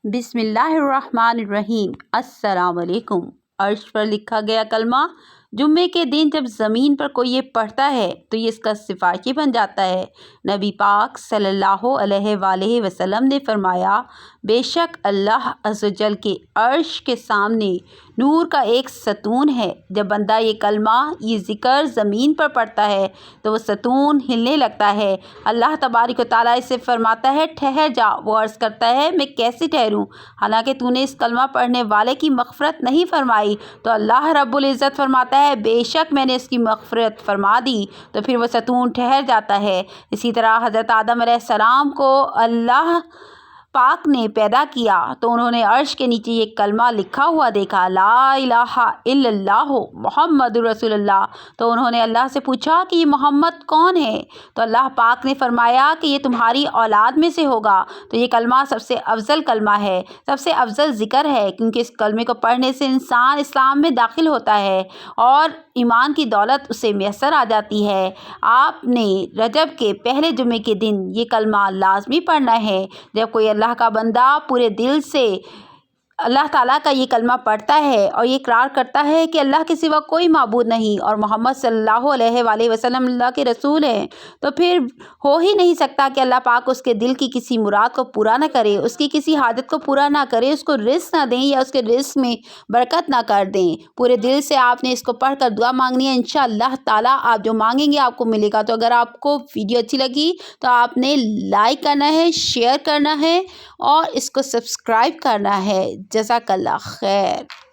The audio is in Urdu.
بسم اللہ الرحمن الرحیم۔ السلام علیکم۔ عرش پر لکھا گیا کلمہ جمعے کے دن جب زمین پر کوئی یہ پڑھتا ہے تو یہ اس کا سفارشی بن جاتا ہے۔ نبی پاک صلی اللہ علیہ وآلہ وسلم نے فرمایا، بے شک اللہ عز و جل کے عرش کے سامنے نور کا ایک ستون ہے۔ جب بندہ یہ کلمہ یہ ذکر زمین پر پڑھتا ہے تو وہ ستون ہلنے لگتا ہے۔ اللہ تبارک و تعالیٰ اس سے فرماتا ہے ٹھہر جا۔ وہ عرض کرتا ہے میں کیسے ٹھہروں حالانکہ تو نے اس کلمہ پڑھنے والے کی مغفرت نہیں فرمائی؟ تو اللہ رب العزت فرماتا ہے بے شک میں نے اس کی مغفرت فرما دی، تو پھر وہ ستون ٹھہر جاتا ہے۔ اسی طرح حضرت آدم علیہ السلام کو اللہ پاک نے پیدا کیا تو انہوں نے عرش کے نیچے یہ کلمہ لکھا ہوا دیکھا، لا الہ الا اللہ محمد رسول اللہ۔ تو انہوں نے اللہ سے پوچھا کہ یہ محمد کون ہے؟ تو اللہ پاک نے فرمایا کہ یہ تمہاری اولاد میں سے ہوگا۔ تو یہ کلمہ سب سے افضل کلمہ ہے، سب سے افضل ذکر ہے، کیونکہ اس کلمے کو پڑھنے سے انسان اسلام میں داخل ہوتا ہے اور ایمان کی دولت اسے میسر آ جاتی ہے۔ آپ نے رجب کے پہلے جمعے کے دن یہ کلمہ لازمی پڑھنا ہے۔ جب کوئی اللہ کا بندہ پورے دل سے اللہ تعالیٰ کا یہ کلمہ پڑھتا ہے اور یہ اقرار کرتا ہے کہ اللہ کے سوا کوئی معبود نہیں اور محمد صلی اللہ علیہ وآلہ وسلم اللہ کے رسول ہیں، تو پھر ہو ہی نہیں سکتا کہ اللہ پاک اس کے دل کی کسی مراد کو پورا نہ کرے، اس کی کسی حاجت کو پورا نہ کرے، اس کو رزق نہ دیں یا اس کے رزق میں برکت نہ کر دیں۔ پورے دل سے آپ نے اس کو پڑھ کر دعا مانگنی ہے، انشاءاللہ تعالیٰ آپ جو مانگیں گے آپ کو ملے گا۔ تو اگر آپ کو ویڈیو اچھی لگی تو آپ نے لائک کرنا ہے، شیئر کرنا ہے اور اس کو سبسکرائب کرنا ہے۔ جزاک اللہ خیر۔